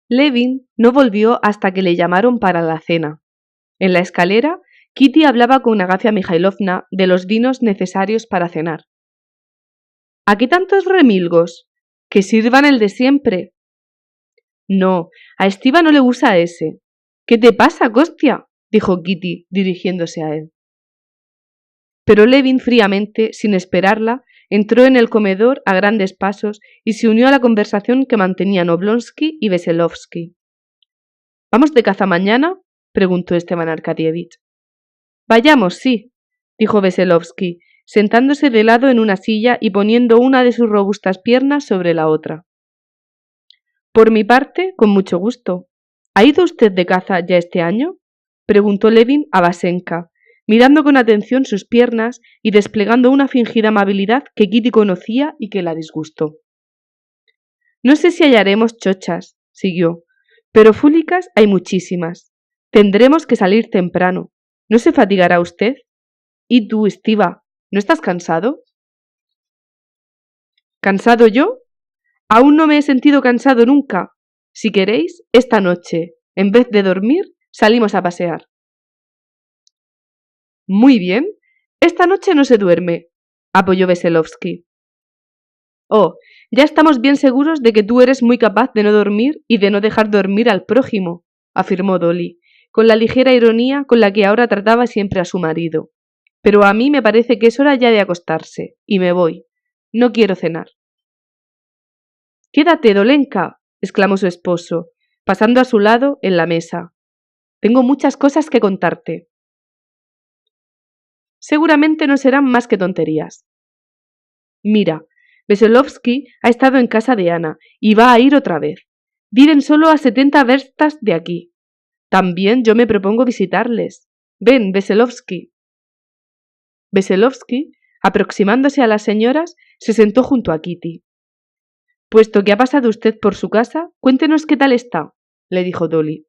Levin no volvió hasta que le llamaron para la cena. En la escalera, Kitty hablaba con Agafia Mikhailovna de los vinos necesarios para cenar. ¿A qué tantos remilgos? Que sirvan el de siempre. No, a Estiva no le gusta ese. ¿Qué te pasa, Costia?, dijo Kitty, dirigiéndose a él. Pero Levin fríamente, sin esperarla, entró en el comedor a grandes pasos y se unió a la conversación que mantenían Oblonsky y Veselovsky. ¿Vamos de caza mañana?, preguntó Esteban Arkadievich. Vayamos, sí, dijo Veselovsky, sentándose de lado en una silla y poniendo una de sus robustas piernas sobre la otra. Por mi parte, con mucho gusto. ¿Ha ido usted de caza ya este año?, preguntó Levin a Vasenka, mirando con atención sus piernas y desplegando una fingida amabilidad que Kitty conocía y que la disgustó. No sé si hallaremos chochas, siguió, pero fúlicas hay muchísimas. Tendremos que salir temprano. ¿No se fatigará usted? ¿Y tú, Estiva, no estás cansado? ¿Cansado yo? Aún no me he sentido cansado nunca. Si queréis, esta noche, en vez de dormir, salimos a pasear. Muy bien, esta noche no se duerme, apoyó Veselovsky. Oh, ya estamos bien seguros de que tú eres muy capaz de no dormir y de no dejar dormir al prójimo, afirmó Dolly, con la ligera ironía con la que ahora trataba siempre a su marido. Pero a mí me parece que es hora ya de acostarse, y me voy. No quiero cenar. Quédate, Dolenka, exclamó su esposo, pasando a su lado en la mesa. Tengo muchas cosas que contarte. Seguramente no serán más que tonterías. Mira, Veselovsky ha estado en casa de Ana y va a ir otra vez. Viven solo a 70 verstas de aquí. También yo me propongo visitarles. Ven, Veselovsky. Veselovsky, aproximándose a las señoras, se sentó junto a Kitty. Puesto que ha pasado usted por su casa, cuéntenos qué tal está, le dijo Dolly.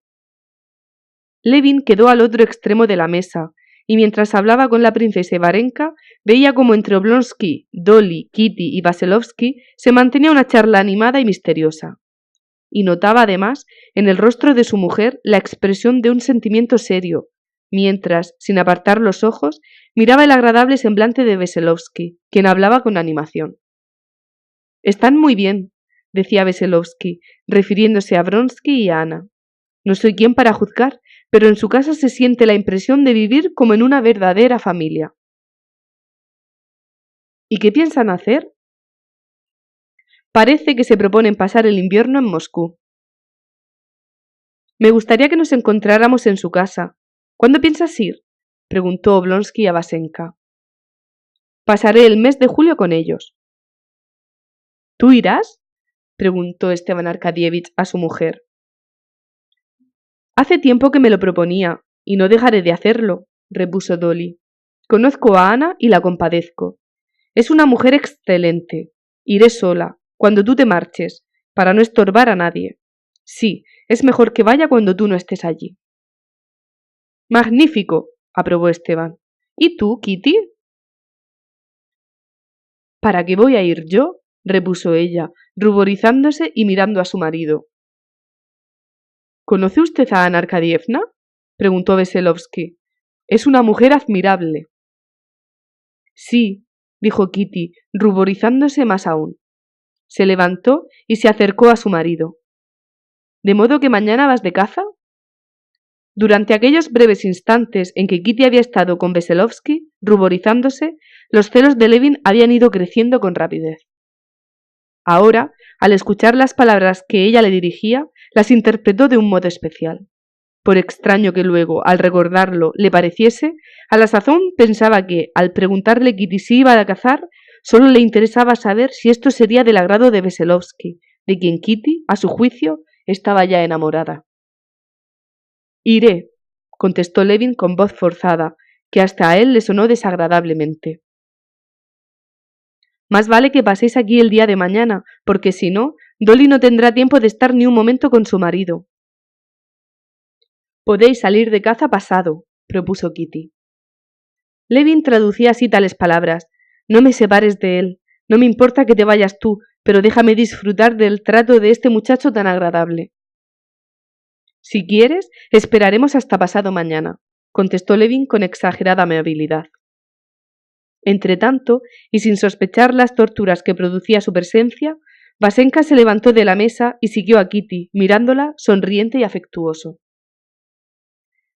Levin quedó al otro extremo de la mesa, y mientras hablaba con la princesa Varenka, veía como entre Oblonsky, Dolly, Kitty y Veselovsky se mantenía una charla animada y misteriosa. Y notaba además en el rostro de su mujer la expresión de un sentimiento serio, mientras, sin apartar los ojos, miraba el agradable semblante de Veselovsky, quien hablaba con animación. Están muy bien, decía Veselovsky, refiriéndose a Vronsky y a Ana. No soy quien para juzgar, pero en su casa se siente la impresión de vivir como en una verdadera familia. ¿Y qué piensan hacer? Parece que se proponen pasar el invierno en Moscú. Me gustaría que nos encontráramos en su casa. ¿Cuándo piensas ir?, preguntó Oblonsky a Vasenka. Pasaré el mes de julio con ellos. ¿Tú irás?, preguntó Esteban Arkadievich a su mujer. Hace tiempo que me lo proponía, y no dejaré de hacerlo, repuso Dolly. Conozco a Ana y la compadezco. Es una mujer excelente. Iré sola, cuando tú te marches, para no estorbar a nadie. Sí, es mejor que vaya cuando tú no estés allí. Magnífico, aprobó Esteban. ¿Y tú, Kitty? ¿Para qué voy a ir yo?, repuso ella, ruborizándose y mirando a su marido. ¿Conoce usted a Ana Arkadievna?, preguntó Veselovsky. Es una mujer admirable. Sí, dijo Kitty, ruborizándose más aún. Se levantó y se acercó a su marido. ¿De modo que mañana vas de caza? Durante aquellos breves instantes en que Kitty había estado con Veselovsky, ruborizándose, los celos de Levin habían ido creciendo con rapidez. Ahora, al escuchar las palabras que ella le dirigía, las interpretó de un modo especial. Por extraño que luego, al recordarlo, le pareciese, a la sazón pensaba que, al preguntarle Kitty si iba a cazar, solo le interesaba saber si esto sería del agrado de Veselovsky, de quien Kitty, a su juicio, estaba ya enamorada. Iré, contestó Levin con voz forzada, que hasta a él le sonó desagradablemente. Más vale que paséis aquí el día de mañana, porque si no, Dolly no tendrá tiempo de estar ni un momento con su marido. Podéis salir de caza pasado, propuso Kitty. Levin traducía así tales palabras: no me separes de él, no me importa que te vayas tú, pero déjame disfrutar del trato de este muchacho tan agradable. Si quieres, esperaremos hasta pasado mañana, contestó Levin con exagerada amabilidad. Entretanto, y sin sospechar las torturas que producía su presencia, Vasenka se levantó de la mesa y siguió a Kitty, mirándola sonriente y afectuoso.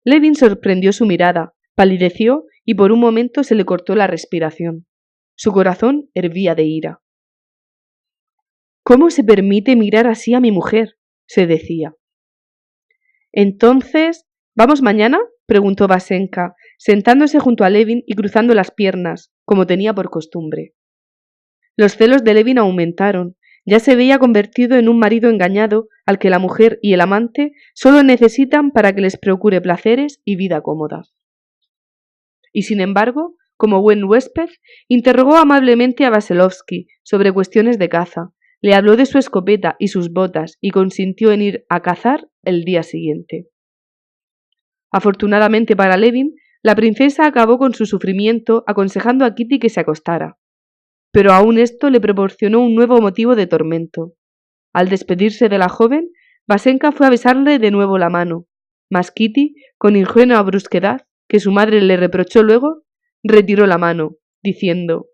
Levin sorprendió su mirada, palideció y por un momento se le cortó la respiración. Su corazón hervía de ira. ¿Cómo se permite mirar así a mi mujer?, se decía. Entonces, ¿vamos mañana?, preguntó Vasenka, sentándose junto a Levin y cruzando las piernas, como tenía por costumbre. Los celos de Levin aumentaron. Ya se veía convertido en un marido engañado al que la mujer y el amante solo necesitan para que les procure placeres y vida cómoda. Y sin embargo, como buen huésped, interrogó amablemente a Vaselovsky sobre cuestiones de caza, le habló de su escopeta y sus botas y consintió en ir a cazar el día siguiente. Afortunadamente para Levin, la princesa acabó con su sufrimiento aconsejando a Kitty que se acostara. Pero aún esto le proporcionó un nuevo motivo de tormento. Al despedirse de la joven, Vasenka fue a besarle de nuevo la mano, mas Kitty, con ingenua brusquedad, que su madre le reprochó luego, retiró la mano, diciendo: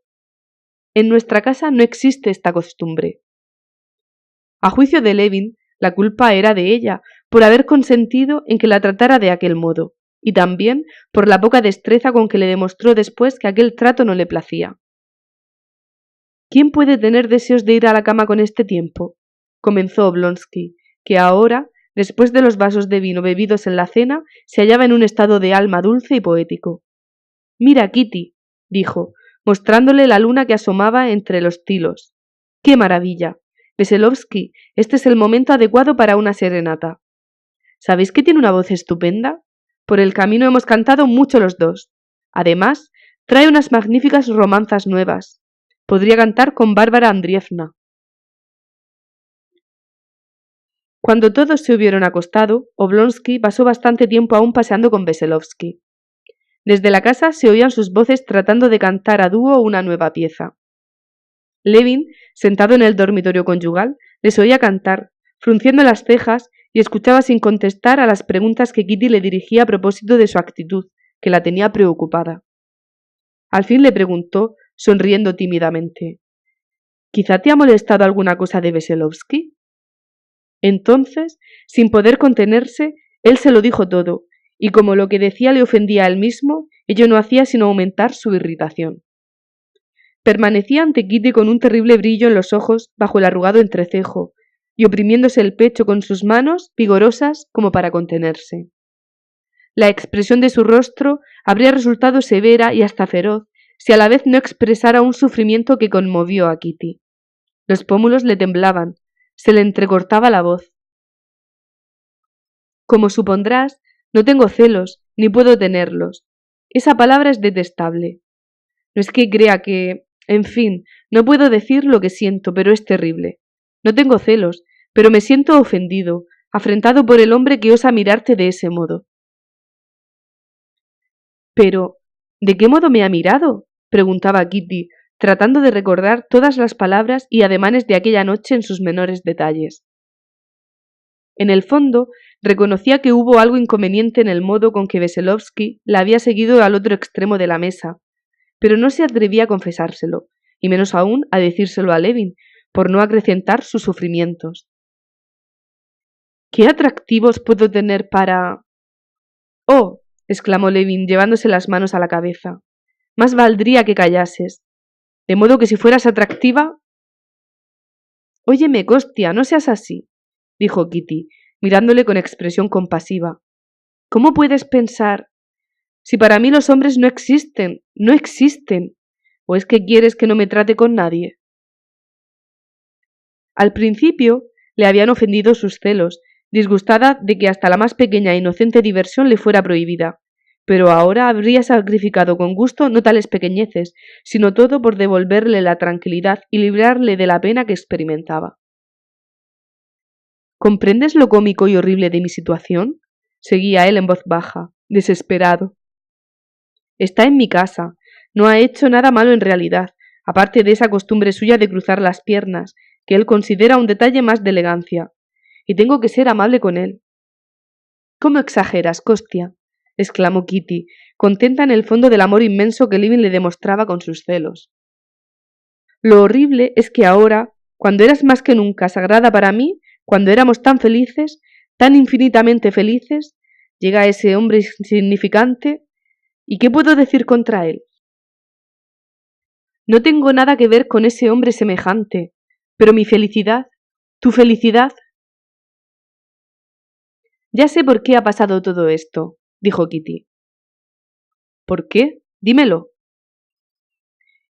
«En nuestra casa no existe esta costumbre». A juicio de Levin, la culpa era de ella, por haber consentido en que la tratara de aquel modo, y también por la poca destreza con que le demostró después que aquel trato no le placía. ¿Quién puede tener deseos de ir a la cama con este tiempo?, comenzó Oblonsky, que ahora, después de los vasos de vino bebidos en la cena, se hallaba en un estado de alma dulce y poético. «Mira, Kitty», dijo, mostrándole la luna que asomaba entre los tilos. «¡Qué maravilla! Veselovsky, este es el momento adecuado para una serenata. ¿Sabéis que tiene una voz estupenda? Por el camino hemos cantado mucho los dos. Además, trae unas magníficas romanzas nuevas. Podría cantar con Bárbara Andrievna». Cuando todos se hubieron acostado, Oblonsky pasó bastante tiempo aún paseando con Veselovsky. Desde la casa se oían sus voces tratando de cantar a dúo una nueva pieza. Levin, sentado en el dormitorio conyugal, les oía cantar, frunciendo las cejas, y escuchaba sin contestar a las preguntas que Kitty le dirigía a propósito de su actitud, que la tenía preocupada. Al fin le preguntó, sonriendo tímidamente: «¿Quizá te ha molestado alguna cosa de Veselovsky?». Entonces, sin poder contenerse, él se lo dijo todo, y como lo que decía le ofendía a él mismo, ello no hacía sino aumentar su irritación. Permanecía ante Kitty con un terrible brillo en los ojos bajo el arrugado entrecejo, y oprimiéndose el pecho con sus manos vigorosas como para contenerse. La expresión de su rostro habría resultado severa y hasta feroz si a la vez no expresara un sufrimiento que conmovió a Kitty. Los pómulos le temblaban, se le entrecortaba la voz. «Como supondrás, no tengo celos, ni puedo tenerlos. Esa palabra es detestable. No es que crea que... En fin, no puedo decir lo que siento, pero es terrible. No tengo celos, pero me siento ofendido, afrentado por el hombre que osa mirarte de ese modo». «Pero, ¿de qué modo me ha mirado?», preguntaba Kitty, tratando de recordar todas las palabras y ademanes de aquella noche en sus menores detalles. En el fondo, reconocía que hubo algo inconveniente en el modo con que Veselovsky la había seguido al otro extremo de la mesa, pero no se atrevía a confesárselo, y menos aún a decírselo a Levin, por no acrecentar sus sufrimientos. «¿Qué atractivos puedo tener para...?» «Oh», exclamó Levin, llevándose las manos a la cabeza, «más valdría que callases. De modo que si fueras atractiva...». «Óyeme, Kostia, no seas así», dijo Kitty, mirándole con expresión compasiva. «¿Cómo puedes pensar...? Si para mí los hombres no existen, no existen. ¿O es que quieres que no me trate con nadie?». Al principio le habían ofendido sus celos, disgustada de que hasta la más pequeña e inocente diversión le fuera prohibida, pero ahora habría sacrificado con gusto no tales pequeñeces, sino todo por devolverle la tranquilidad y librarle de la pena que experimentaba. «¿Comprendes lo cómico y horrible de mi situación?», seguía él en voz baja, desesperado. «Está en mi casa, no ha hecho nada malo en realidad, aparte de esa costumbre suya de cruzar las piernas, que él considera un detalle más de elegancia, y tengo que ser amable con él. —¿Cómo exageras, Costia? —exclamó Kitty, contenta en el fondo del amor inmenso que Levin le demostraba con sus celos. Lo horrible es que ahora, cuando eras más que nunca sagrada para mí, cuando éramos tan felices, tan infinitamente felices, llega ese hombre insignificante, ¿y qué puedo decir contra él? No tengo nada que ver con ese hombre semejante, pero mi felicidad, tu felicidad. Ya sé por qué ha pasado todo esto, dijo Kitty. ¿Por qué? Dímelo.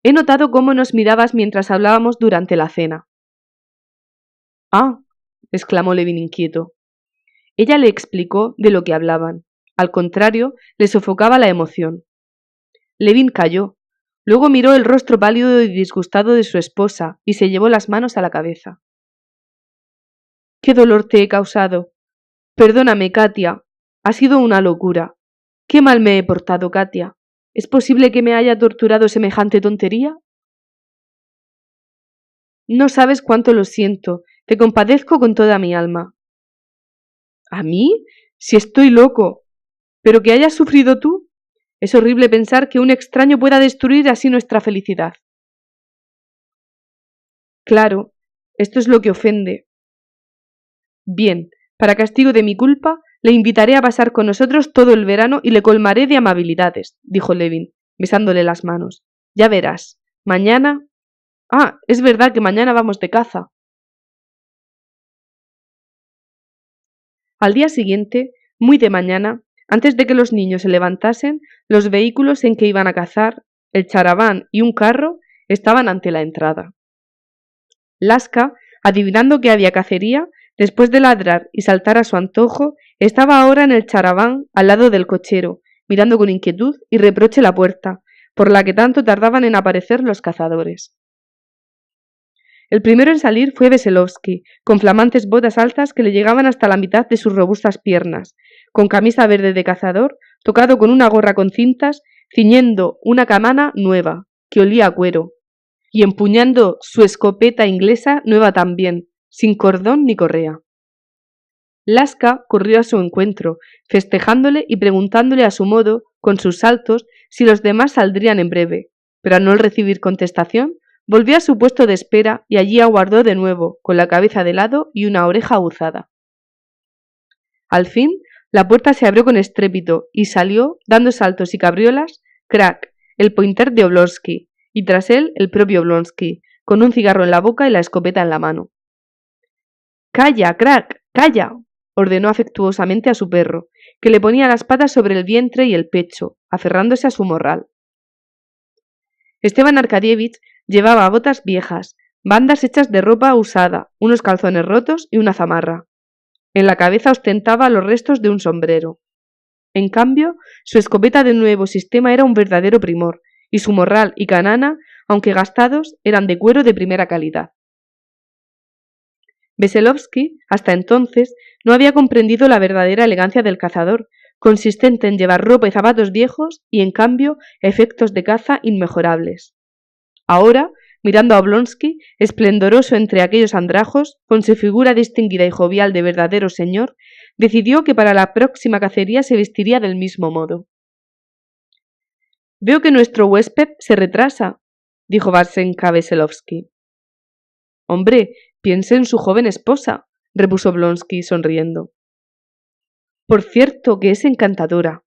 He notado cómo nos mirabas mientras hablábamos durante la cena. Ah, exclamó Levin inquieto. Ella le explicó de lo que hablaban. Al contrario, le sofocaba la emoción. Levin calló. Luego miró el rostro pálido y disgustado de su esposa y se llevó las manos a la cabeza. ¿Qué dolor te he causado? Perdóname, Katia. Ha sido una locura. ¿Qué mal me he portado, Katia? ¿Es posible que me haya torturado semejante tontería? No sabes cuánto lo siento. Te compadezco con toda mi alma. ¿A mí? Si estoy loco. ¿Pero que hayas sufrido tú? Es horrible pensar que un extraño pueda destruir así nuestra felicidad. Claro, esto es lo que ofende. Bien, para castigo de mi culpa, le invitaré a pasar con nosotros todo el verano y le colmaré de amabilidades, dijo Levin, besándole las manos. Ya verás, mañana... Ah, es verdad que mañana vamos de caza. Al día siguiente, muy de mañana, antes de que los niños se levantasen, los vehículos en que iban a cazar, el charaván y un carro, estaban ante la entrada. Laska, adivinando que había cacería, después de ladrar y saltar a su antojo, estaba ahora en el charaván al lado del cochero, mirando con inquietud y reproche la puerta, por la que tanto tardaban en aparecer los cazadores. El primero en salir fue Veselovsky, con flamantes botas altas que le llegaban hasta la mitad de sus robustas piernas, con camisa verde de cazador, tocado con una gorra con cintas, ciñendo una camana nueva, que olía a cuero, y empuñando su escopeta inglesa nueva también, sin cordón ni correa. Laska corrió a su encuentro, festejándole y preguntándole a su modo, con sus saltos, si los demás saldrían en breve, pero al no recibir contestación, volvió a su puesto de espera y allí aguardó de nuevo, con la cabeza de lado y una oreja aguzada. Al fin, la puerta se abrió con estrépito y salió, dando saltos y cabriolas, Krak, el pointer de Oblonsky, y tras él el propio Oblonsky, con un cigarro en la boca y la escopeta en la mano. —¡Calla, Krak! ¡Calla! —ordenó afectuosamente a su perro, que le ponía las patas sobre el vientre y el pecho, aferrándose a su morral. Stepan Arkadyevich llevaba botas viejas, bandas hechas de ropa usada, unos calzones rotos y una zamarra. En la cabeza ostentaba los restos de un sombrero. En cambio, su escopeta de nuevo sistema era un verdadero primor, y su morral y canana, aunque gastados, eran de cuero de primera calidad. Veselovsky, hasta entonces, no había comprendido la verdadera elegancia del cazador, consistente en llevar ropa y zapatos viejos y, en cambio, efectos de caza inmejorables. Ahora, mirando a Oblonsky, esplendoroso entre aquellos andrajos, con su figura distinguida y jovial de verdadero señor, decidió que para la próxima cacería se vestiría del mismo modo. «Veo que nuestro huésped se retrasa», dijo Vasenka a Veselovsky. «Hombre, piense en su joven esposa», repuso Oblonsky sonriendo. «Por cierto que es encantadora».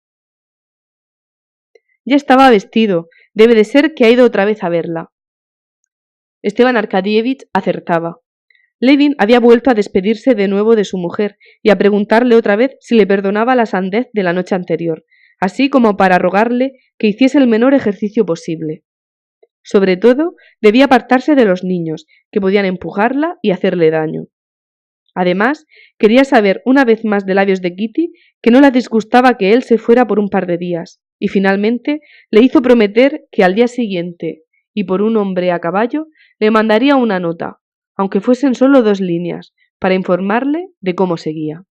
Ya estaba vestido, debe de ser que ha ido otra vez a verla. Stepan Arkadyevich acertaba. Levin había vuelto a despedirse de nuevo de su mujer y a preguntarle otra vez si le perdonaba la sandez de la noche anterior, así como para rogarle que hiciese el menor ejercicio posible. Sobre todo, debía apartarse de los niños, que podían empujarla y hacerle daño. Además, quería saber una vez más de labios de Kitty que no la disgustaba que él se fuera por un par de días, y finalmente le hizo prometer que al día siguiente, y por un hombre a caballo, le mandaría una nota, aunque fuesen solo 2 líneas, para informarle de cómo seguía.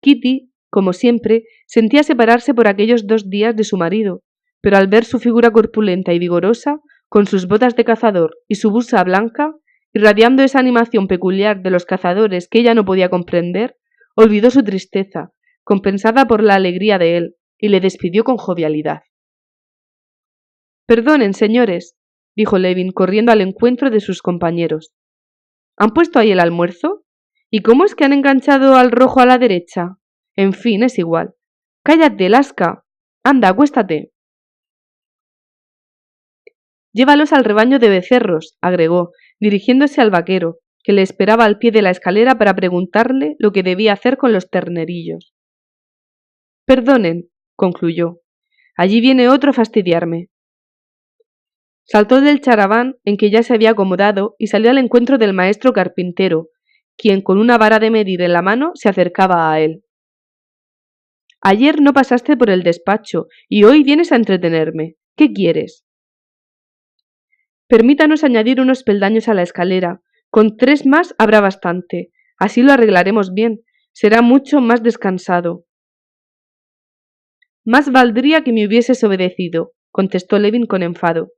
Kitty, como siempre, sentía separarse por aquellos 2 días de su marido, pero al ver su figura corpulenta y vigorosa, con sus botas de cazador y su blusa blanca, irradiando esa animación peculiar de los cazadores que ella no podía comprender, olvidó su tristeza, compensada por la alegría de él, y le despidió con jovialidad. «Perdonen, señores», dijo Levin, corriendo al encuentro de sus compañeros. «¿Han puesto ahí el almuerzo? ¿Y cómo es que han enganchado al rojo a la derecha? En fin, es igual. Cállate, Lasca. Anda, acuéstate». «Llévalos al rebaño de becerros», agregó, dirigiéndose al vaquero, que le esperaba al pie de la escalera para preguntarle lo que debía hacer con los ternerillos. «Perdonen», concluyó, «allí viene otro a fastidiarme». Saltó del charaván en que ya se había acomodado y salió al encuentro del maestro carpintero, quien con una vara de medir en la mano se acercaba a él. «Ayer no pasaste por el despacho y hoy vienes a entretenerme. ¿Qué quieres?» «Permítanos añadir unos peldaños a la escalera. Con 3 más habrá bastante. Así lo arreglaremos bien. Será mucho más descansado». «Más valdría que me hubieses obedecido», contestó Levin con enfado.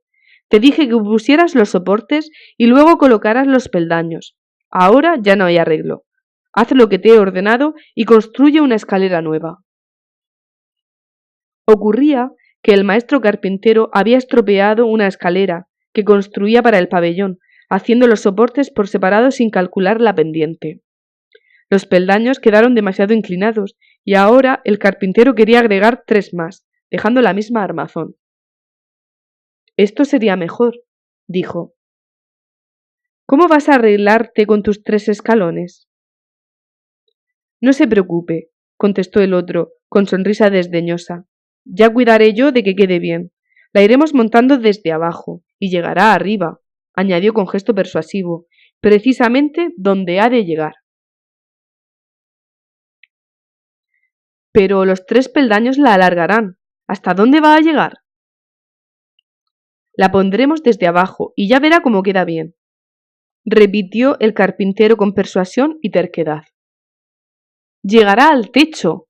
«Te dije que pusieras los soportes y luego colocaras los peldaños. Ahora ya no hay arreglo. Haz lo que te he ordenado y construye una escalera nueva». Ocurría que el maestro carpintero había estropeado una escalera que construía para el pabellón, haciendo los soportes por separado sin calcular la pendiente. Los peldaños quedaron demasiado inclinados y ahora el carpintero quería agregar 3 más, dejando la misma armazón. «Esto sería mejor», dijo. «¿Cómo vas a arreglarte con tus 3 escalones?» «No se preocupe», contestó el otro, con sonrisa desdeñosa. «Ya cuidaré yo de que quede bien. La iremos montando desde abajo y llegará arriba», añadió con gesto persuasivo, «precisamente donde ha de llegar». «Pero los 3 peldaños la alargarán. ¿Hasta dónde va a llegar?» «La pondremos desde abajo y ya verá cómo queda bien», repitió el carpintero con persuasión y terquedad. «Llegará al techo».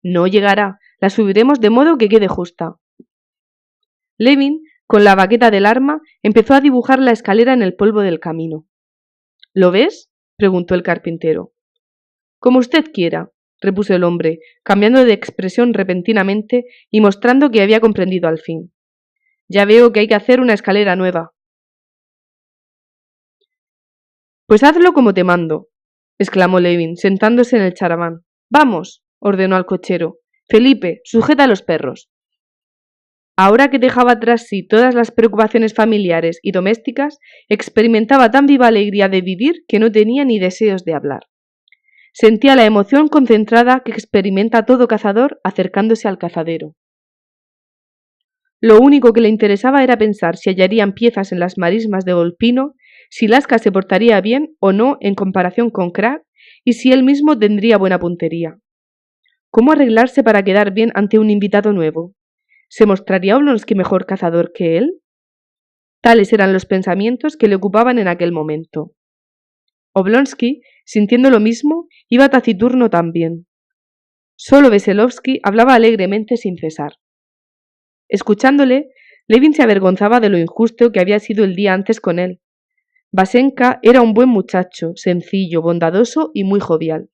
«No llegará, la subiremos de modo que quede justa». Levin, con la baqueta del arma, empezó a dibujar la escalera en el polvo del camino. «¿Lo ves?», preguntó el carpintero. «Como usted quiera», repuso el hombre, cambiando de expresión repentinamente y mostrando que había comprendido al fin. «Ya veo que hay que hacer una escalera nueva». «Pues hazlo como te mando», exclamó Levin, sentándose en el charaván. «Vamos», ordenó al cochero. «Felipe, sujeta a los perros». Ahora que dejaba tras sí todas las preocupaciones familiares y domésticas, experimentaba tan viva alegría de vivir que no tenía ni deseos de hablar. Sentía la emoción concentrada que experimenta todo cazador acercándose al cazadero. Lo único que le interesaba era pensar si hallarían piezas en las marismas de Volpino, si Lasca se portaría bien o no en comparación con Crack y si él mismo tendría buena puntería. ¿Cómo arreglarse para quedar bien ante un invitado nuevo? ¿Se mostraría Oblonsky mejor cazador que él? Tales eran los pensamientos que le ocupaban en aquel momento. Oblonsky, sintiendo lo mismo, iba taciturno también. Solo Veselovsky hablaba alegremente sin cesar. Escuchándole, Levin se avergonzaba de lo injusto que había sido el día antes con él. Vasenka era un buen muchacho, sencillo, bondadoso y muy jovial.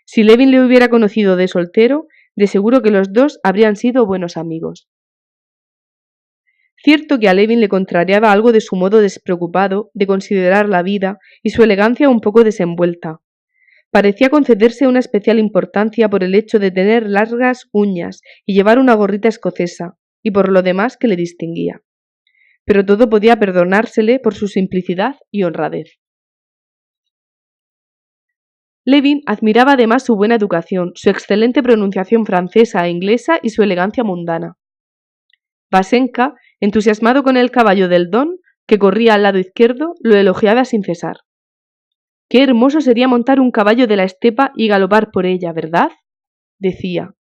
Si Levin le hubiera conocido de soltero, de seguro que los dos habrían sido buenos amigos. Cierto que a Levin le contrariaba algo de su modo despreocupado de considerar la vida y su elegancia un poco desenvuelta. Parecía concederse una especial importancia por el hecho de tener largas uñas y llevar una gorrita escocesa, y por lo demás que le distinguía. Pero todo podía perdonársele por su simplicidad y honradez. Levin admiraba además su buena educación, su excelente pronunciación francesa e inglesa y su elegancia mundana. Vasenka, entusiasmado con el caballo del Don, que corría al lado izquierdo, lo elogiaba sin cesar. «Qué hermoso sería montar un caballo de la estepa y galopar por ella, ¿verdad?», decía.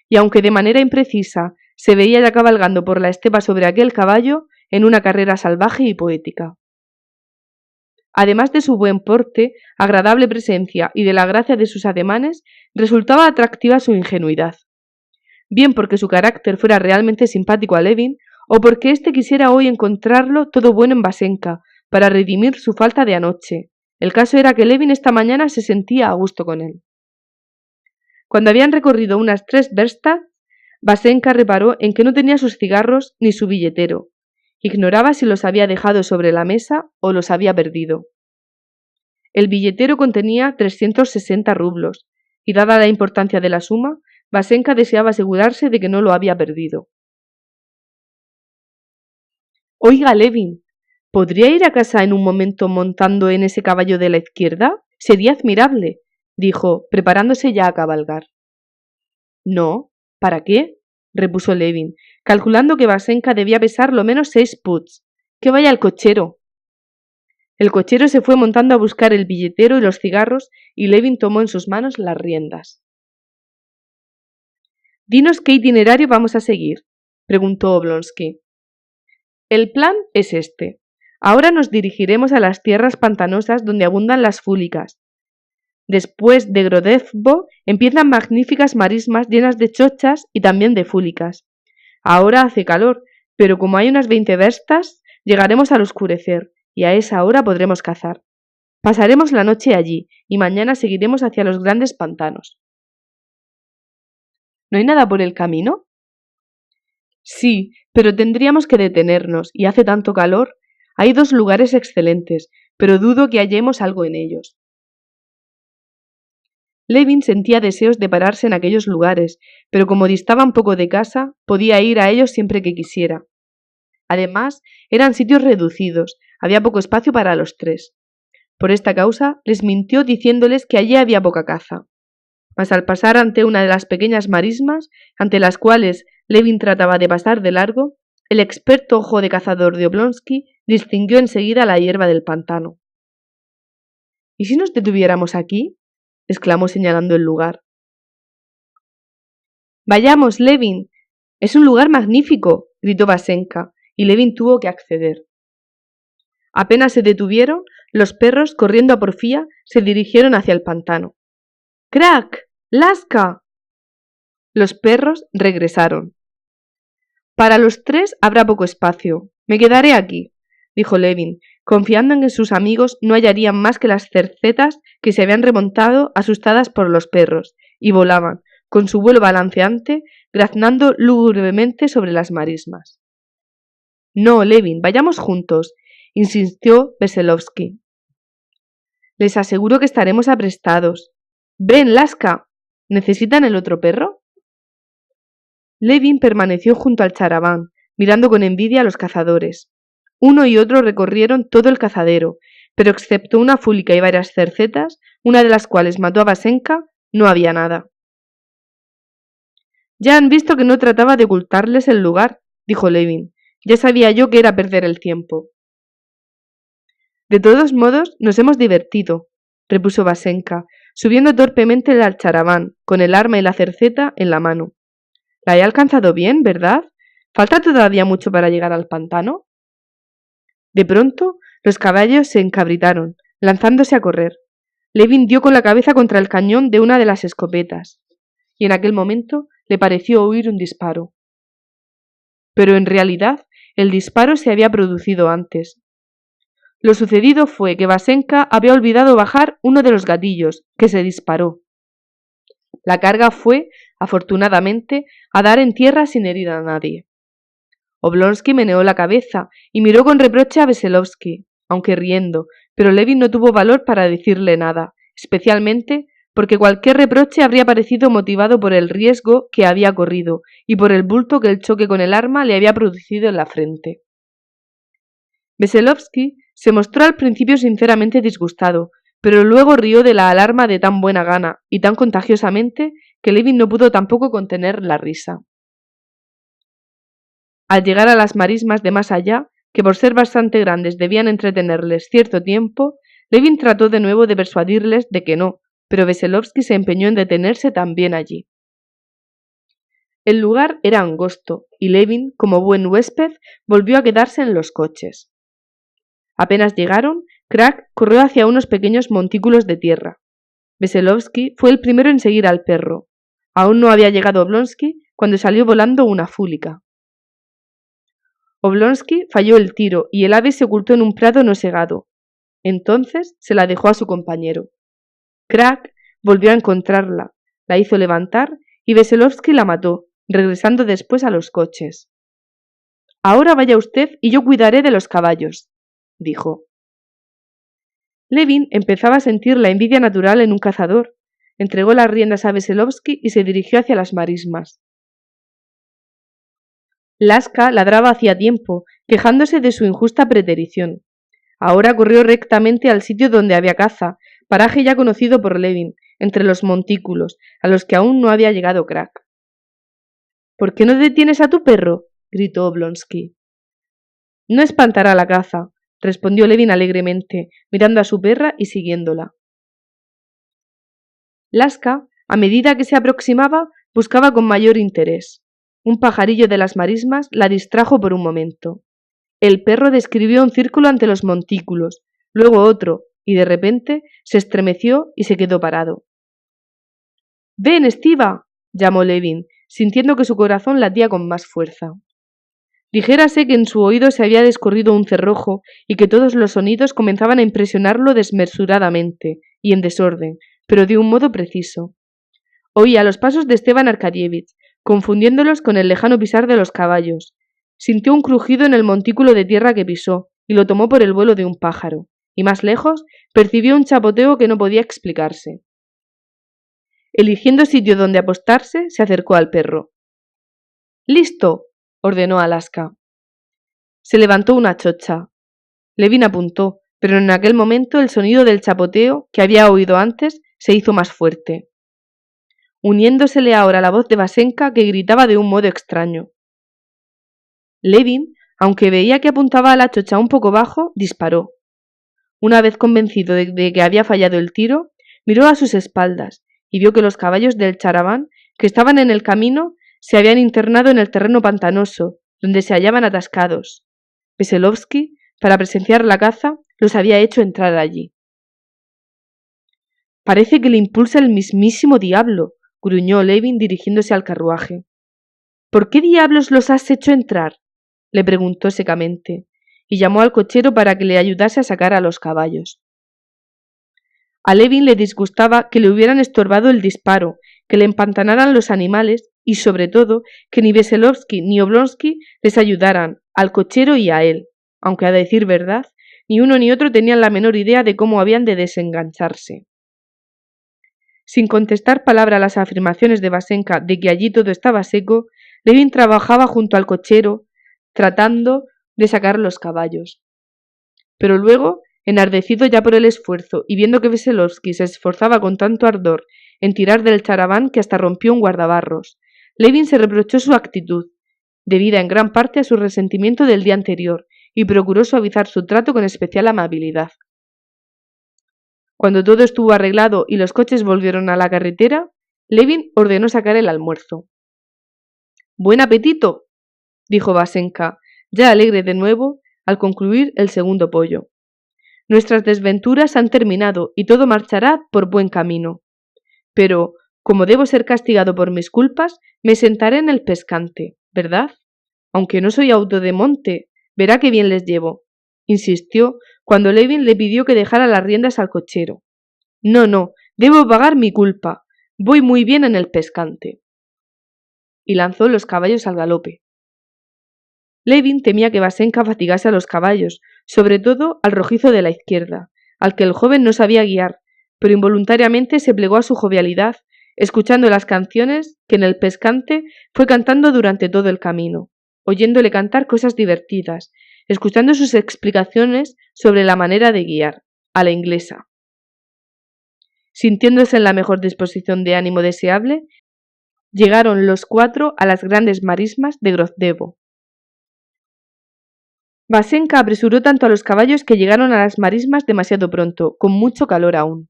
Y aunque de manera imprecisa se veía ya cabalgando por la estepa sobre aquel caballo en una carrera salvaje y poética. Además de su buen porte, agradable presencia y de la gracia de sus ademanes, resultaba atractiva su ingenuidad. Bien porque su carácter fuera realmente simpático a Levin, o porque éste quisiera hoy encontrarlo todo bueno en Vasenka, para redimir su falta de anoche, El caso era que Levin esta mañana se sentía a gusto con él. Cuando habían recorrido unas 3 verstas, Vasenka reparó en que no tenía sus cigarros ni su billetero. Ignoraba si los había dejado sobre la mesa o los había perdido. El billetero contenía 360 rublos, y dada la importancia de la suma, Vasenka deseaba asegurarse de que no lo había perdido. Oiga, Levin, ¿podría ir a casa en un momento montando en ese caballo de la izquierda? Sería admirable, dijo, preparándose ya a cabalgar. No, ¿para qué? Repuso Levin, calculando que Vasenka debía pesar lo menos 6 puds. Que vaya el cochero. El cochero se fue montando a buscar el billetero y los cigarros, y Levin tomó en sus manos las riendas. «Dinos qué itinerario vamos a seguir», preguntó Oblonsky. «El plan es este. Ahora nos dirigiremos a las tierras pantanosas donde abundan las fúlicas. Después de Grodevbo empiezan magníficas marismas llenas de chochas y también de fúlicas. Ahora hace calor, pero como hay unas 20 verstas, llegaremos al oscurecer, y a esa hora podremos cazar. Pasaremos la noche allí, y mañana seguiremos hacia los grandes pantanos». ¿No hay nada por el camino? Sí, pero tendríamos que detenernos, y hace tanto calor. Hay 2 lugares excelentes, pero dudo que hallemos algo en ellos. Levin sentía deseos de pararse en aquellos lugares, pero como distaban poco de casa, podía ir a ellos siempre que quisiera. Además, eran sitios reducidos, había poco espacio para los 3. Por esta causa, les mintió diciéndoles que allí había poca caza. Mas al pasar ante una de las pequeñas marismas, ante las cuales Levin trataba de pasar de largo, el experto ojo de cazador de Oblonsky distinguió enseguida la hierba del pantano. ¿Y si nos detuviéramos aquí?, exclamó señalando el lugar. «Vayamos, Levin. Es un lugar magnífico», gritó Vasenka, y Levin tuvo que acceder. Apenas se detuvieron, los perros, corriendo a porfía, se dirigieron hacia el pantano. «¡Crack! ¡Laska!». Los perros regresaron. «Para los 3 habrá poco espacio. Me quedaré aquí», dijo Levin, confiando en que sus amigos no hallarían más que las cercetas que se habían remontado asustadas por los perros, y volaban, con su vuelo balanceante, graznando lúgubremente sobre las marismas. «No, Levin, vayamos juntos», insistió Veselovsky. «Les aseguro que estaremos aprestados. Ven, Laska. ¿Necesitan el otro perro?». Levin permaneció junto al charaván, mirando con envidia a los cazadores. Uno y otro recorrieron todo el cazadero, pero excepto una fúlica y varias cercetas, una de las cuales mató a Vasenka, no había nada. «Ya han visto que no trataba de ocultarles el lugar», dijo Levin. «Ya sabía yo que era perder el tiempo». «De todos modos, nos hemos divertido», repuso Vasenka, subiendo torpemente al charaván, con el arma y la cerceta en la mano. «La he alcanzado bien, ¿verdad? ¿Falta todavía mucho para llegar al pantano?». De pronto, los caballos se encabritaron, lanzándose a correr. Levin dio con la cabeza contra el cañón de una de las escopetas, y en aquel momento le pareció oír un disparo. Pero en realidad, el disparo se había producido antes. Lo sucedido fue que Vasenka había olvidado bajar uno de los gatillos, que se disparó. La carga fue, afortunadamente, a dar en tierra sin herir a nadie. Oblonsky meneó la cabeza y miró con reproche a Veselovsky, aunque riendo, pero Levin no tuvo valor para decirle nada, especialmente porque cualquier reproche habría parecido motivado por el riesgo que había corrido y por el bulto que el choque con el arma le había producido en la frente. Veselovsky se mostró al principio sinceramente disgustado, pero luego rió de la alarma de tan buena gana y tan contagiosamente que Levin no pudo tampoco contener la risa. Al llegar a las marismas de más allá, que por ser bastante grandes debían entretenerles cierto tiempo, Levin trató de nuevo de persuadirles de que no, pero Veselovsky se empeñó en detenerse también allí. El lugar era angosto, y Levin, como buen huésped, volvió a quedarse en los coches. Apenas llegaron, Crack corrió hacia unos pequeños montículos de tierra. Veselovsky fue el primero en seguir al perro. Aún no había llegado Oblonsky cuando salió volando una fúlica. Oblonsky falló el tiro y el ave se ocultó en un prado no segado. Entonces se la dejó a su compañero. Crack volvió a encontrarla, la hizo levantar y Veselovsky la mató, regresando después a los coches. Ahora vaya usted y yo cuidaré de los caballos, dijo. Levin empezaba a sentir la envidia natural en un cazador. Entregó las riendas a Veselovsky y se dirigió hacia las marismas. Laska ladraba hacía tiempo, quejándose de su injusta preterición. Ahora corrió rectamente al sitio donde había caza, paraje ya conocido por Levin, entre los montículos, a los que aún no había llegado Crack. ¿Por qué no detienes a tu perro?, gritó Oblonsky. No espantará la caza, respondió Levin alegremente, mirando a su perra y siguiéndola. Laska, a medida que se aproximaba, buscaba con mayor interés. Un pajarillo de las marismas la distrajo por un momento. El perro describió un círculo ante los montículos, luego otro, y de repente se estremeció y se quedó parado. —¡Ven, Estiva! —llamó Levin, sintiendo que su corazón latía con más fuerza. Dijérase que en su oído se había descorrido un cerrojo y que todos los sonidos comenzaban a impresionarlo desmesuradamente y en desorden, pero de un modo preciso. Oía los pasos de Esteban Arkadievich, confundiéndolos con el lejano pisar de los caballos. Sintió un crujido en el montículo de tierra que pisó y lo tomó por el vuelo de un pájaro, y más lejos percibió un chapoteo que no podía explicarse. Eligiendo sitio donde apostarse, se acercó al perro. —¡Listo! —ordenó Alaska. Se levantó una chocha. Levin apuntó, pero en aquel momento el sonido del chapoteo que había oído antes se hizo más fuerte, uniéndosele ahora la voz de Vasenka, que gritaba de un modo extraño. Levin, aunque veía que apuntaba a la chocha un poco bajo, disparó. Una vez convencido de que había fallado el tiro, miró a sus espaldas y vio que los caballos del charaván, que estaban en el camino, se habían internado en el terreno pantanoso, donde se hallaban atascados. Veselovsky, para presenciar la caza, los había hecho entrar allí. —Parece que le impulsa el mismísimo diablo —gruñó Levin dirigiéndose al carruaje. —¿Por qué diablos los has hecho entrar? —le preguntó secamente, y llamó al cochero para que le ayudase a sacar a los caballos. A Levin le disgustaba que le hubieran estorbado el disparo, que le empantanaran los animales y, sobre todo, que ni Veselovsky ni Oblonsky les ayudaran, al cochero y a él, aunque a decir verdad, ni uno ni otro tenían la menor idea de cómo habían de desengancharse. Sin contestar palabra a las afirmaciones de Vasenka de que allí todo estaba seco, Levin trabajaba junto al cochero, tratando de sacar los caballos. Pero luego, enardecido ya por el esfuerzo y viendo que Veselovsky se esforzaba con tanto ardor en tirar del charaván que hasta rompió un guardabarros, Levin se reprochó su actitud, debida en gran parte a su resentimiento del día anterior, y procuró suavizar su trato con especial amabilidad. Cuando todo estuvo arreglado y los coches volvieron a la carretera, Levin ordenó sacar el almuerzo. —¡Buen apetito! —dijo Vasenka, ya alegre de nuevo, al concluir el segundo pollo. Nuestras desventuras han terminado y todo marchará por buen camino. Pero, como debo ser castigado por mis culpas, me sentaré en el pescante, ¿verdad? Aunque no soy auto de monte, verá qué bien les llevo, insistió cuando Levin le pidió que dejara las riendas al cochero. No, debo pagar mi culpa. Voy muy bien en el pescante. Y lanzó los caballos al galope. Levin temía que Vasenka fatigase a los caballos, sobre todo al rojizo de la izquierda, al que el joven no sabía guiar, pero involuntariamente se plegó a su jovialidad, escuchando las canciones que en el pescante fue cantando durante todo el camino, oyéndole cantar cosas divertidas, escuchando sus explicaciones sobre la manera de guiar, a la inglesa. Sintiéndose en la mejor disposición de ánimo deseable, llegaron los cuatro a las grandes marismas de Grozdevo. Vasenka apresuró tanto a los caballos que llegaron a las marismas demasiado pronto, con mucho calor aún.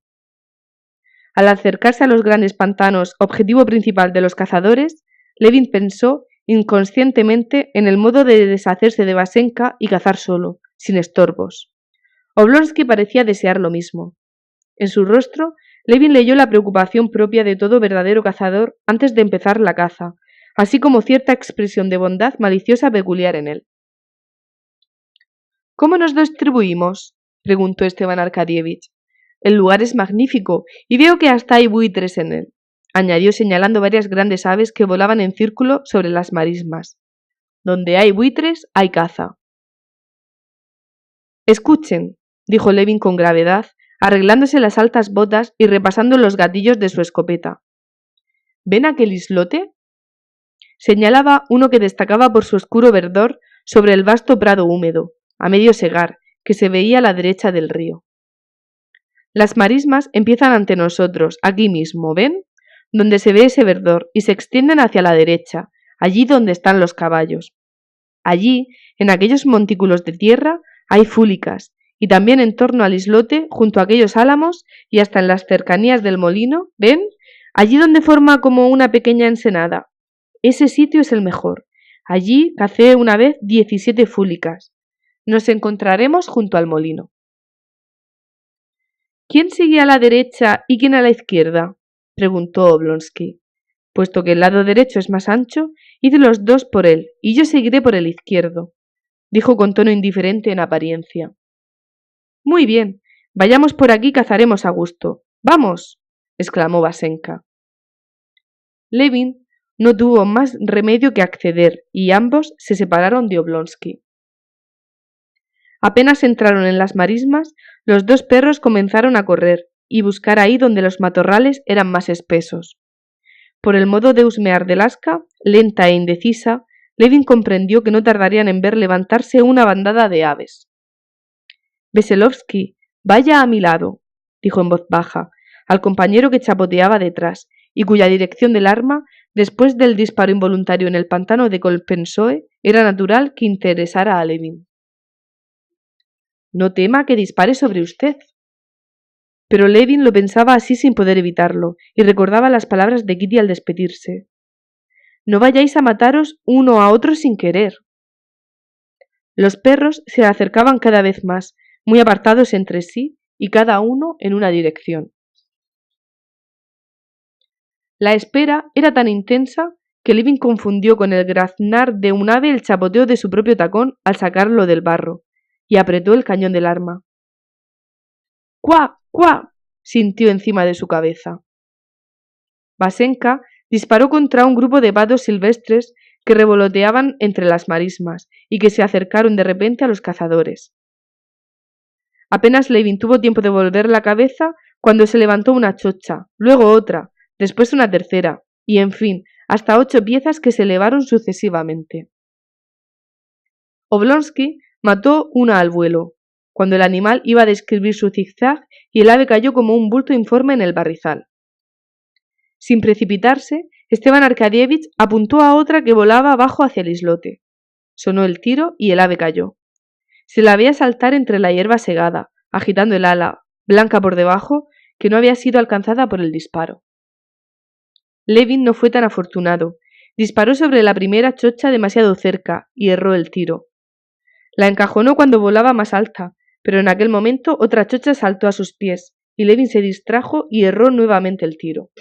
Al acercarse a los grandes pantanos, objetivo principal de los cazadores, Levin pensó inconscientemente en el modo de deshacerse de Vasenka y cazar solo, sin estorbos. Oblonsky parecía desear lo mismo. En su rostro, Levin leyó la preocupación propia de todo verdadero cazador antes de empezar la caza, así como cierta expresión de bondad maliciosa peculiar en él. —¿Cómo nos distribuimos? preguntó Esteban Arkadievich. El lugar es magnífico y veo que hasta hay buitres en él, añadió señalando varias grandes aves que volaban en círculo sobre las marismas. Donde hay buitres, hay caza. Escuchen, dijo Levin con gravedad, arreglándose las altas botas y repasando los gatillos de su escopeta. ¿Ven aquel islote? Señalaba uno que destacaba por su oscuro verdor sobre el vasto prado húmedo, a medio segar, que se veía a la derecha del río. Las marismas empiezan ante nosotros, aquí mismo, ¿ven? Donde se ve ese verdor, y se extienden hacia la derecha, allí donde están los caballos. Allí, en aquellos montículos de tierra, hay fúlicas, y también en torno al islote, junto a aquellos álamos, y hasta en las cercanías del molino, ¿ven? Allí donde forma como una pequeña ensenada. Ese sitio es el mejor. Allí cacé una vez 17 fúlicas. Nos encontraremos junto al molino. ¿Quién sigue a la derecha y quién a la izquierda?, preguntó Oblonsky. Puesto que el lado derecho es más ancho, id los dos por él, y yo seguiré por el izquierdo, dijo con tono indiferente en apariencia. Muy bien, vayamos por aquí y cazaremos a gusto. ¡Vamos!, exclamó Vasenka. Levin no tuvo más remedio que acceder, y ambos se separaron de Oblonsky. Apenas entraron en las marismas, los dos perros comenzaron a correr y buscar ahí donde los matorrales eran más espesos. Por el modo de husmear de Laska, lenta e indecisa, Levin comprendió que no tardarían en ver levantarse una bandada de aves. Veselovsky, vaya a mi lado, dijo en voz baja, al compañero que chapoteaba detrás, y cuya dirección del arma, después del disparo involuntario en el pantano de Kolpensoe, era natural que interesara a Levin. No tema que dispare sobre usted. Pero Levin lo pensaba así sin poder evitarlo, y recordaba las palabras de Kitty al despedirse. No vayáis a mataros uno a otro sin querer. Los perros se acercaban cada vez más, muy apartados entre sí, y cada uno en una dirección. La espera era tan intensa que Levin confundió con el graznar de un ave el chapoteo de su propio tacón al sacarlo del barro, y apretó el cañón del arma. ¡Cuá! ¡Cuá! Sintió encima de su cabeza. Vasenka disparó contra un grupo de patos silvestres que revoloteaban entre las marismas y que se acercaron de repente a los cazadores. Apenas Levin tuvo tiempo de volver la cabeza cuando se levantó una chocha, luego otra, después una tercera, y en fin, hasta 8 piezas que se elevaron sucesivamente. Oblonsky mató una al vuelo, cuando el animal iba a describir su zigzag y el ave cayó como un bulto informe en el barrizal. Sin precipitarse, Esteban Arkadievich apuntó a otra que volaba abajo hacia el islote. Sonó el tiro y el ave cayó. Se la veía saltar entre la hierba segada, agitando el ala, blanca por debajo, que no había sido alcanzada por el disparo. Levin no fue tan afortunado. Disparó sobre la primera chocha demasiado cerca y erró el tiro. La encajonó cuando volaba más alta, pero en aquel momento otra chocha saltó a sus pies, y Levin se distrajo y erró nuevamente el tiro.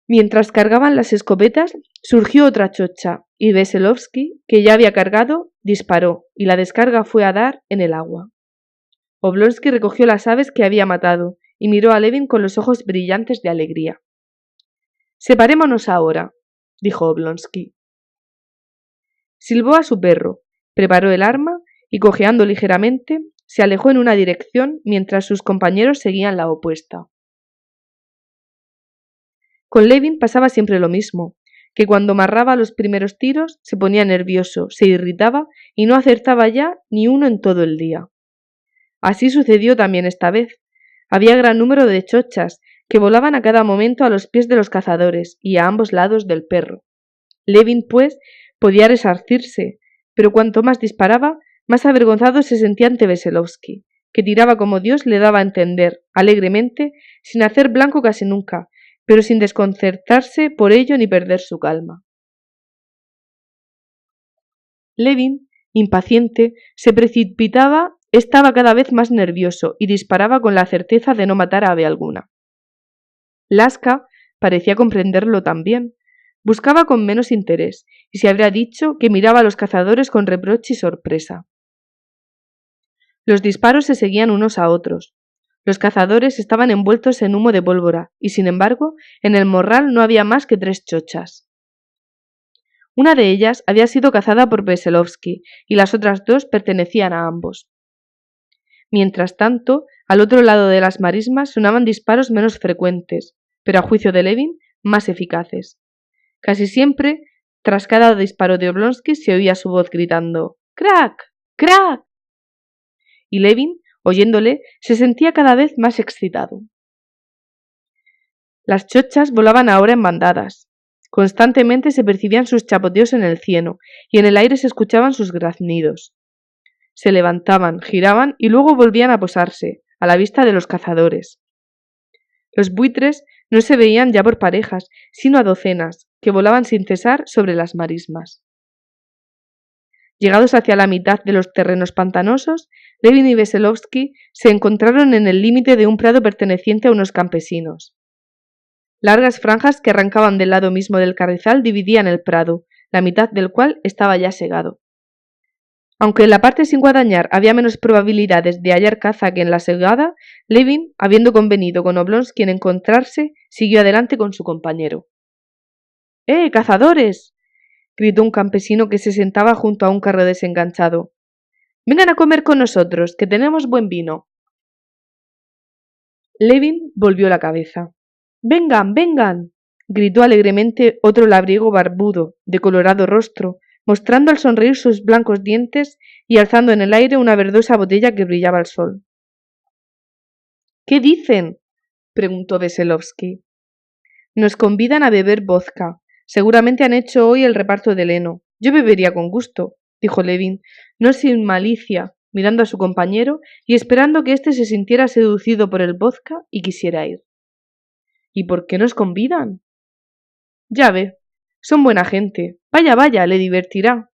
Mientras cargaban las escopetas, surgió otra chocha, y Veselovsky, que ya había cargado, disparó, y la descarga fue a dar en el agua. Oblonsky recogió las aves que había matado, y miró a Levin con los ojos brillantes de alegría. «Separémonos ahora», dijo Oblonsky. Silbó a su perro, preparó el arma, y cojeando ligeramente, se alejó en una dirección mientras sus compañeros seguían la opuesta. Con Levin pasaba siempre lo mismo, que cuando marraba los primeros tiros se ponía nervioso, se irritaba y no acertaba ya ni uno en todo el día. Así sucedió también esta vez. Había gran número de chochas que volaban a cada momento a los pies de los cazadores y a ambos lados del perro. Levin, pues, podía resarcirse, pero cuanto más disparaba, más avergonzado se sentía ante Veselovsky, que tiraba como Dios le daba a entender, alegremente, sin hacer blanco casi nunca, pero sin desconcertarse por ello ni perder su calma. Levin, impaciente, se precipitaba, estaba cada vez más nervioso y disparaba con la certeza de no matar a ave alguna. Laska parecía comprenderlo también. Buscaba con menos interés, y se habría dicho que miraba a los cazadores con reproche y sorpresa. Los disparos se seguían unos a otros. Los cazadores estaban envueltos en humo de pólvora y, sin embargo, en el morral no había más que 3 chochas. Una de ellas había sido cazada por Veselovsky y las otras 2 pertenecían a ambos. Mientras tanto, al otro lado de las marismas sonaban disparos menos frecuentes, pero a juicio de Levin, más eficaces. Casi siempre, tras cada disparo de Oblonsky se oía su voz gritando «¡Crack! ¡Crack!». Y Levin, oyéndole, se sentía cada vez más excitado. Las chochas volaban ahora en bandadas. Constantemente se percibían sus chapoteos en el cieno, y en el aire se escuchaban sus graznidos. Se levantaban, giraban y luego volvían a posarse, a la vista de los cazadores. Los buitres no se veían ya por parejas, sino a docenas, que volaban sin cesar sobre las marismas. Llegados hacia la mitad de los terrenos pantanosos, Levin y Veselovsky se encontraron en el límite de un prado perteneciente a unos campesinos. Largas franjas que arrancaban del lado mismo del carrizal dividían el prado, la mitad del cual estaba ya segado. Aunque en la parte sin guadañar había menos probabilidades de hallar caza que en la segada, Levin, habiendo convenido con Oblonsky en encontrarse, siguió adelante con su compañero. ¡Cazadores!, gritó un campesino que se sentaba junto a un carro desenganchado. «Vengan a comer con nosotros, que tenemos buen vino». Levin volvió la cabeza. «¡Vengan, vengan!», gritó alegremente otro labriego barbudo, de colorado rostro, mostrando al sonreír sus blancos dientes y alzando en el aire una verdosa botella que brillaba al sol. «¿Qué dicen?», preguntó Veselovsky. «Nos convidan a beber vodka. Seguramente han hecho hoy el reparto del heno. Yo bebería con gusto», dijo Levin, no sin malicia, mirando a su compañero y esperando que éste se sintiera seducido por el vodka y quisiera ir. «¿Y por qué nos convidan?». «Ya ve, son buena gente. Vaya, vaya, le divertirá».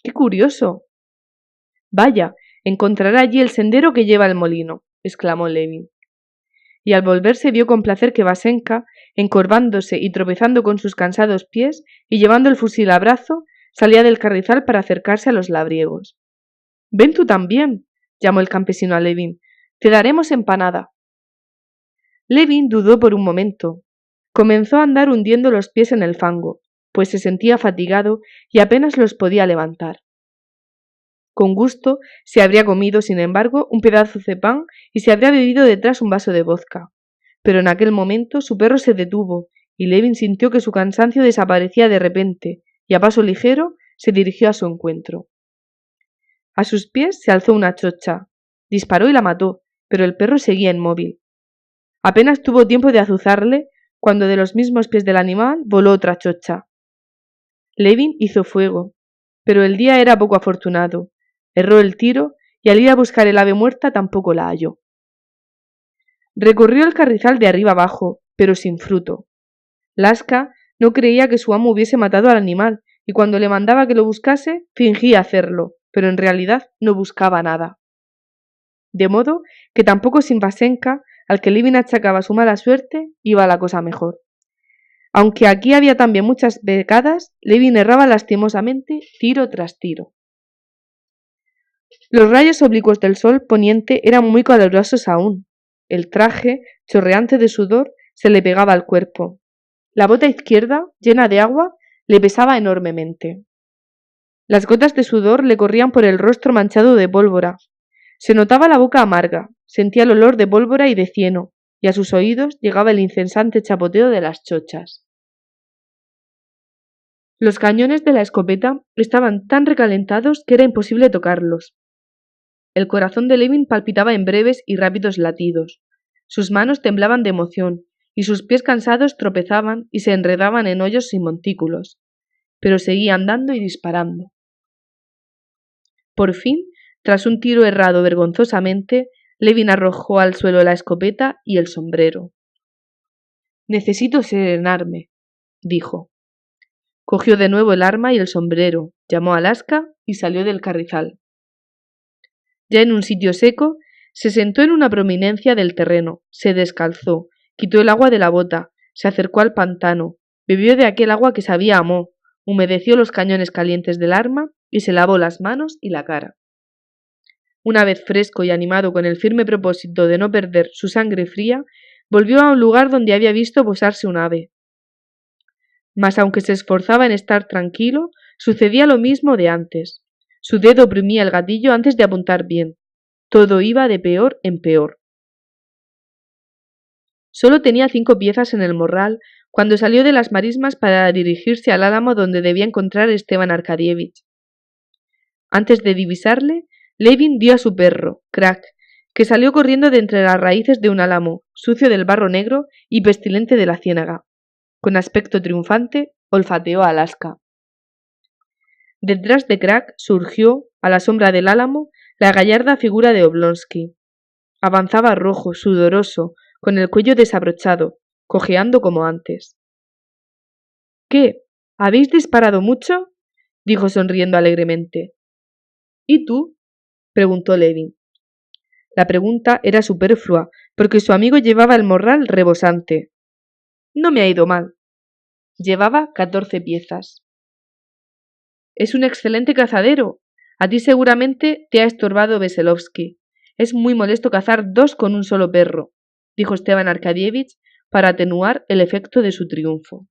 «¡Qué curioso!». «Vaya, encontrará allí el sendero que lleva al molino», exclamó Levin. Y al volverse vio con placer que Vasenka, encorvándose y tropezando con sus cansados pies y llevando el fusil a brazo, salía del carrizal para acercarse a los labriegos. «Ven tú también», llamó el campesino a Levin. «Te daremos empanada». Levin dudó por un momento. Comenzó a andar hundiendo los pies en el fango, pues se sentía fatigado y apenas los podía levantar. Con gusto se habría comido, sin embargo, un pedazo de pan y se habría bebido detrás un vaso de vodka. Pero en aquel momento su perro se detuvo y Levin sintió que su cansancio desaparecía de repente y a paso ligero se dirigió a su encuentro. A sus pies se alzó una chocha, disparó y la mató, pero el perro seguía inmóvil. Apenas tuvo tiempo de azuzarle cuando de los mismos pies del animal voló otra chocha. Levin hizo fuego, pero el día era poco afortunado. Erró el tiro y al ir a buscar el ave muerta tampoco la halló. Recorrió el carrizal de arriba abajo, pero sin fruto. Laska no creía que su amo hubiese matado al animal y cuando le mandaba que lo buscase, fingía hacerlo, pero en realidad no buscaba nada. De modo que tampoco sin Vasenka, al que Levin achacaba su mala suerte, iba la cosa mejor. Aunque aquí había también muchas becadas, Levin erraba lastimosamente tiro tras tiro. Los rayos oblicuos del sol poniente eran muy calurosos aún. El traje, chorreante de sudor, se le pegaba al cuerpo. La bota izquierda, llena de agua, le pesaba enormemente. Las gotas de sudor le corrían por el rostro manchado de pólvora. Se notaba la boca amarga, sentía el olor de pólvora y de cieno, y a sus oídos llegaba el incesante chapoteo de las chochas. Los cañones de la escopeta estaban tan recalentados que era imposible tocarlos. El corazón de Levin palpitaba en breves y rápidos latidos. Sus manos temblaban de emoción, y sus pies cansados tropezaban y se enredaban en hoyos sin montículos. Pero seguía andando y disparando. Por fin, tras un tiro errado vergonzosamente, Levin arrojó al suelo la escopeta y el sombrero. «Necesito serenarme», dijo. Cogió de nuevo el arma y el sombrero, llamó a Laska y salió del carrizal. Ya en un sitio seco, se sentó en una prominencia del terreno, se descalzó, quitó el agua de la bota, se acercó al pantano, bebió de aquel agua que sabía a moho, humedeció los cañones calientes del arma y se lavó las manos y la cara. una vez fresco y animado con el firme propósito de no perder su sangre fría, volvió a un lugar donde había visto posarse un ave. Mas aunque se esforzaba en estar tranquilo, sucedía lo mismo de antes. Su dedo oprimía el gatillo antes de apuntar bien. Todo iba de peor en peor. Solo tenía 5 piezas en el morral cuando salió de las marismas para dirigirse al álamo donde debía encontrar a Esteban Arkadievich. Antes de divisarle, Levin vio a su perro, Crack, que salió corriendo de entre las raíces de un álamo, sucio del barro negro y pestilente de la ciénaga. Con aspecto triunfante, olfateó a Alaska. Detrás de Crack surgió, a la sombra del álamo, la gallarda figura de Oblonsky. Avanzaba rojo, sudoroso, con el cuello desabrochado, cojeando como antes. —¿Qué? ¿Habéis disparado mucho? —dijo sonriendo alegremente. —¿Y tú? —preguntó Levin. La pregunta era superflua, porque su amigo llevaba el morral rebosante. —No me ha ido mal. Llevaba 14 piezas. —Es un excelente cazadero. A ti seguramente te ha estorbado Veselovsky. Es muy molesto cazar 2 con un solo perro —dijo Esteban Arkadievich para atenuar el efecto de su triunfo.